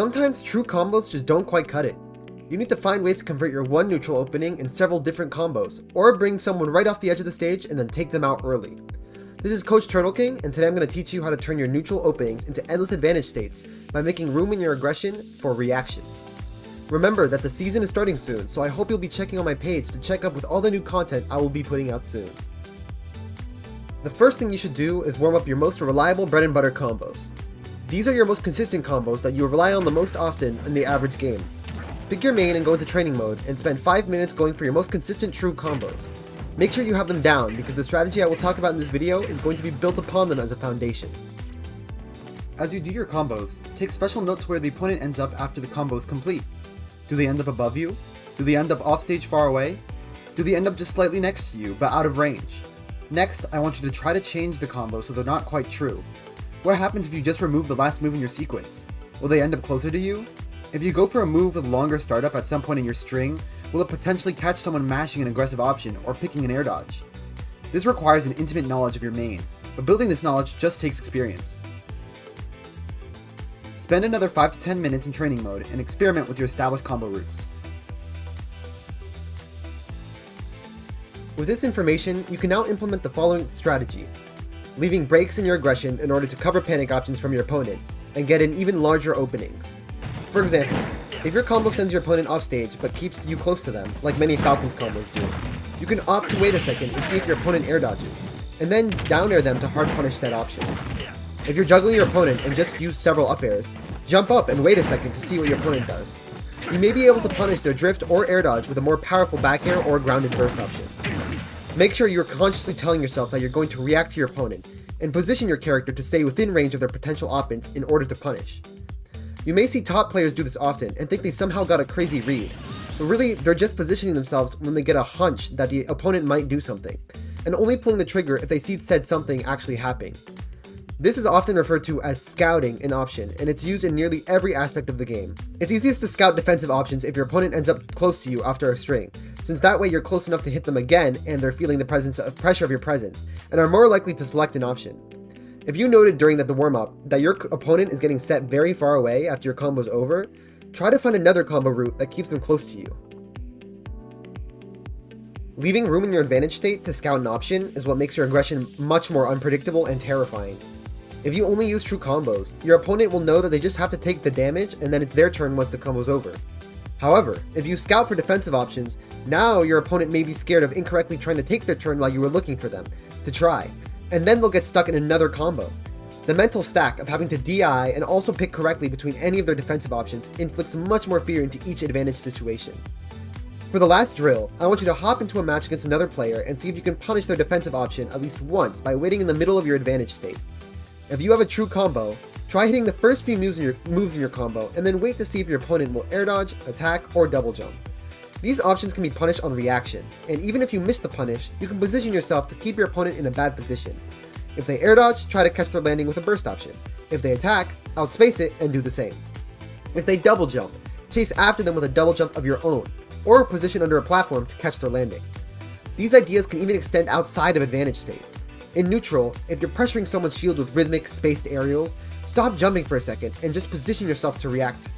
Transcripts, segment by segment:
Sometimes true combos just don't quite cut it. You need to find ways to convert your one neutral opening in several different combos, or bring someone right off the edge of the stage and then take them out early. This is Coach TurtleKing, and today I'm going to teach you how to turn your neutral openings into endless advantage states by making room in your aggression for reactions. Remember that the season is starting soon, so I hope you'll be checking on my page to check up with all the new content I will be putting out soon. The first thing you should do is warm up your most reliable bread and butter combos. These are your most consistent combos that you rely on the most often in the average game. Pick your main and go into training mode and spend 5 minutes going for your most consistent true combos. Make sure you have them down because the strategy I will talk about in this video is going to be built upon them as a foundation. As you do your combos, take special note to where the opponent ends up after the combo is complete. Do they end up above you? Do they end up offstage far away? Do they end up just slightly next to you but out of range? Next, I want you to try to change the combo so they're not quite true. What happens if you just remove the last move in your sequence? Will they end up closer to you? If you go for a move with a longer startup at some point in your string, will it potentially catch someone mashing an aggressive option or picking an air dodge? This requires an intimate knowledge of your main, but building this knowledge just takes experience. Spend another 5 to 10 minutes in training mode and experiment with your established combo routes. With this information, you can now implement the following strategy: leaving breaks in your aggression in order to cover panic options from your opponent, and get in even larger openings. For example, if your combo sends your opponent off stage but keeps you close to them, like many Falcons combos do, you can opt to wait a second and see if your opponent air dodges, and then down air them to hard punish that option. If you're juggling your opponent and just use several up airs, jump up and wait a second to see what your opponent does. You may be able to punish their drift or air dodge with a more powerful back air or grounded burst option. Make sure you're consciously telling yourself that you're going to react to your opponent, and position your character to stay within range of their potential offense in order to punish. You may see top players do this often and think they somehow got a crazy read, but really they're just positioning themselves when they get a hunch that the opponent might do something, and only pulling the trigger if they see said something actually happening. This is often referred to as scouting an option, and it's used in nearly every aspect of the game. It's easiest to scout defensive options if your opponent ends up close to you after a string, since that way you're close enough to hit them again and they're feeling the pressure of your presence, and are more likely to select an option. If you noted during the warm-up that your opponent is getting set very far away after your combo's over, try to find another combo route that keeps them close to you. Leaving room in your advantage state to scout an option is what makes your aggression much more unpredictable and terrifying. If you only use true combos, your opponent will know that they just have to take the damage and then it's their turn once the combo's over. However, if you scout for defensive options, now your opponent may be scared of incorrectly trying to take their turn while you were looking for them to try, and then they'll get stuck in another combo. The mental stack of having to DI and also pick correctly between any of their defensive options inflicts much more fear into each advantage situation. For the last drill, I want you to hop into a match against another player and see if you can punish their defensive option at least once by waiting in the middle of your advantage state. If you have a true combo, try hitting the first few moves in your combo and then wait to see if your opponent will air dodge, attack, or double jump. These options can be punished on reaction, and even if you miss the punish, you can position yourself to keep your opponent in a bad position. If they air dodge, try to catch their landing with a burst option. If they attack, outspace it and do the same. If they double jump, chase after them with a double jump of your own, or position under a platform to catch their landing. These ideas can even extend outside of advantage state. In neutral, if you're pressuring someone's shield with rhythmic, spaced aerials, stop jumping for a second and just position yourself to react.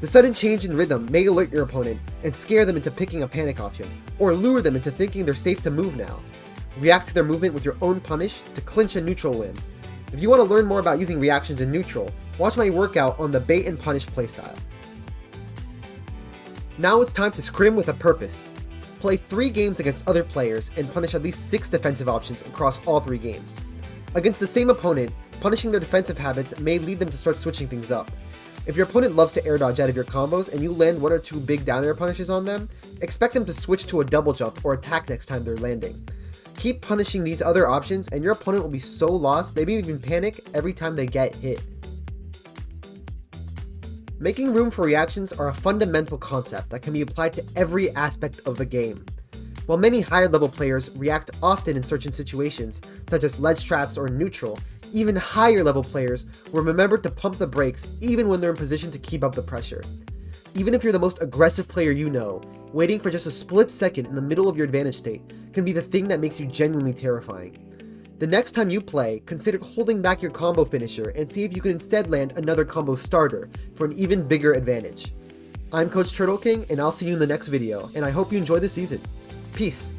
The sudden change in rhythm may alert your opponent and scare them into picking a panic option, or lure them into thinking they're safe to move now. React to their movement with your own punish to clinch a neutral win. If you want to learn more about using reactions in neutral, watch my workout on the bait and punish playstyle. Now it's time to scrim with a purpose. Play 3 games against other players and punish at least 6 defensive options across all 3 games. Against the same opponent, punishing their defensive habits may lead them to start switching things up. If your opponent loves to air dodge out of your combos and you land 1 or 2 big down air punishes on them, expect them to switch to a double jump or attack next time they're landing. Keep punishing these other options and your opponent will be so lost they may even panic every time they get hit. Making room for reactions are a fundamental concept that can be applied to every aspect of the game. While many higher level players react often in certain situations, such as ledge traps or neutral, even higher level players will remember to pump the brakes even when they're in position to keep up the pressure. Even if you're the most aggressive player you know, waiting for just a split second in the middle of your advantage state can be the thing that makes you genuinely terrifying. The next time you play, consider holding back your combo finisher and see if you can instead land another combo starter for an even bigger advantage. I'm Coach TurtleKing, and I'll see you in the next video, and I hope you enjoy the season. Peace!